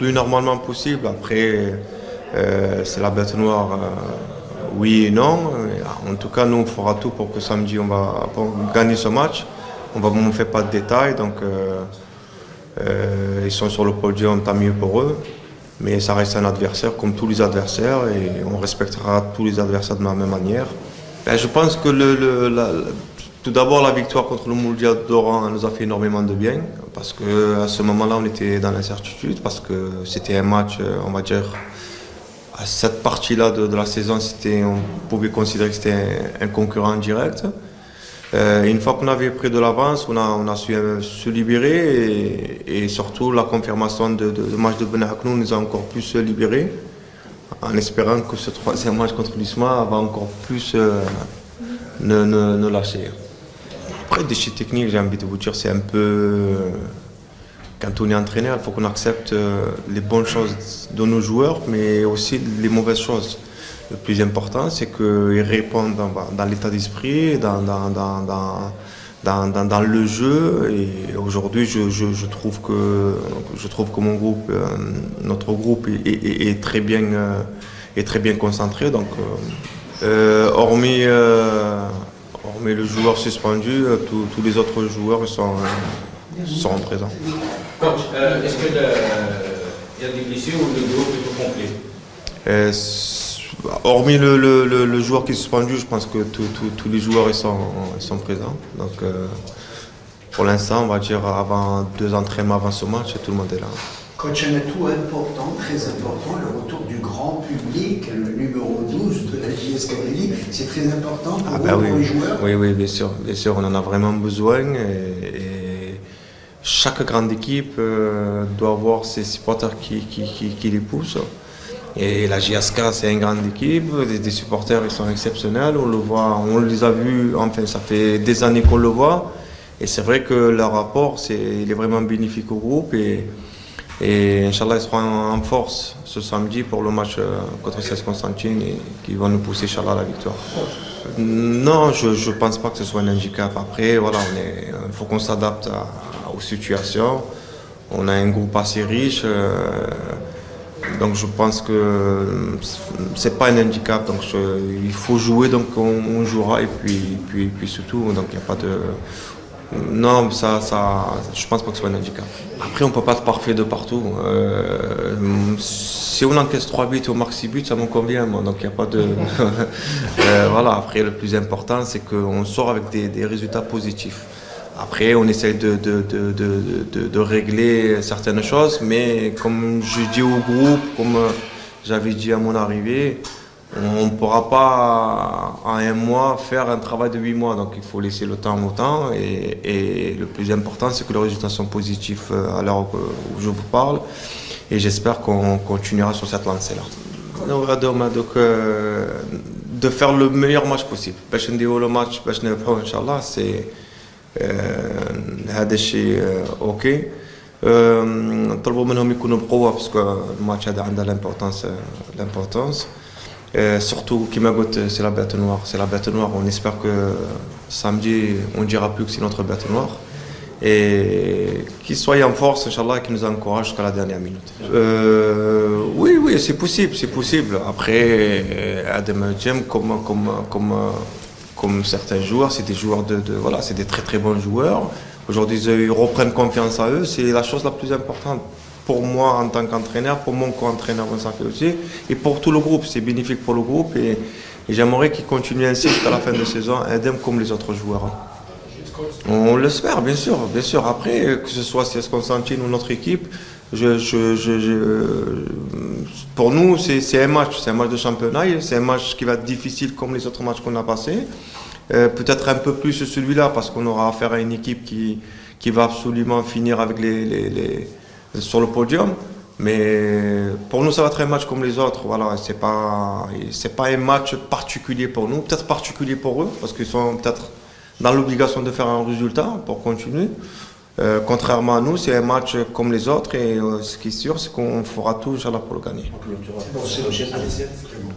plus normalement possible. Après, c'est la bête noire, oui et non. En tout cas, nous, on fera tout pour que samedi, pour gagner ce match. On ne fait pas de détails, donc ils sont sur le podium, tant mieux pour eux. Mais ça reste un adversaire comme tous les adversaires et on respectera tous les adversaires de la même manière. Je pense que tout d'abord la victoire contre le Mouloudia d'Oran nous a fait énormément de bien parce qu'à ce moment-là on était dans l'incertitude parce que c'était un match, on va dire, à cette partie-là de la saison, on pouvait considérer que c'était un concurrent direct. Une fois qu'on avait pris de l'avance, on a su se libérer et surtout la confirmation de match de Benaknou nous a encore plus libérés en espérant que ce troisième match contre l'ISMA va encore plus nous lâcher. Après, déchets techniques, j'ai envie de vous dire, c'est un peu... Quand on est entraîneur, il faut qu'on accepte les bonnes choses de nos joueurs, mais aussi les mauvaises choses. Le plus important, c'est qu'ils répondent dans l'état d'esprit, dans le jeu. Et aujourd'hui, je trouve que mon groupe, notre groupe est très bien concentré. Donc, hormis le joueur suspendu, tous les autres joueurs sont présents. Coach, est-ce qu'il y a des blessés ou le groupe est tout complet? Hormis le joueur qui est suspendu, je pense que tous les joueurs ils sont présents. Donc pour l'instant, on va dire avant 2 entraînements avant ce match, tout le monde est là. Coach, un atout important, très important, le retour du grand public, le numéro 12 de la JS Cabrelli, c'est très important pour pour les joueurs. Oui, bien sûr, on en a vraiment besoin. Et chaque grande équipe doit avoir ses supporters qui les poussent. Et la JSK, c'est une grande équipe, des supporters ils sont exceptionnels, on le voit, on les a vus, enfin ça fait des années qu'on le voit. Et c'est vrai que leur rapport, il est vraiment bénéfique au groupe. Et Inch'Allah, ils seront en force ce samedi pour le match contre CS Constantine et qui vont nous pousser, Inch'Allah, à la victoire. Non, je ne pense pas que ce soit un handicap. Après, voilà, il faut qu'on s'adapte aux situations. On a un groupe assez riche. Donc je pense que c'est pas un handicap, donc il faut jouer, donc on jouera et puis surtout, donc il n'y a pas de... Non, je pense pas que ce soit un handicap. Après on peut pas être parfait de partout. Si on encaisse 3 buts et on marque 6 buts, ça me convient moi, donc il n'y a pas de... Voilà, après le plus important c'est qu'on sort avec des résultats positifs. Après, on essaie de régler certaines choses, mais comme je dis au groupe, comme j'avais dit à mon arrivée, on ne pourra pas en 1 mois faire un travail de 8 mois. Donc il faut laisser le temps au temps. Et le plus important, c'est que les résultats sont positifs à l'heure où je vous parle. Et j'espère qu'on continuera sur cette lancée-là. Donc, de faire le meilleur match possible. Le match, Inch'Allah, c'est... هذا الشيء اوكي نطلبوا منهم يكونوا بقوه باسكو الماتش هذا عنده l'importance surtout كما قلت c'est la bête noire on espère que samedi on dira plus que c'est notre bête noire et qu'ils soient en force Inch'Allah qu'ils nous encouragent jusqu'à la dernière minute. Oui c'est possible après Adam Jem comme certains joueurs, c'est des joueurs voilà, c'est des très bons joueurs. Aujourd'hui, ils reprennent confiance en eux. C'est la chose la plus importante pour moi en tant qu'entraîneur, pour mon co-entraîneur, ça fait aussi, et pour tout le groupe. C'est bénéfique pour le groupe et j'aimerais qu'ils continuent ainsi jusqu'à la fin de saison, idem comme les autres joueurs. On l'espère, bien sûr. Après, que ce soit CS Constantine ou notre équipe, pour nous, c'est un match de championnat, c'est un match qui va être difficile comme les autres matchs qu'on a passés. Peut-être un peu plus celui-là parce qu'on aura affaire à une équipe qui va absolument finir avec sur le podium. Mais pour nous, ça va être un match comme les autres. Voilà, c'est pas un match particulier pour nous, peut-être particulier pour eux parce qu'ils sont peut-être dans l'obligation de faire un résultat pour continuer. Contrairement à nous, c'est un match comme les autres et ce qui est sûr, c'est qu'on fera tout, Inch'Allah, pour le gagner.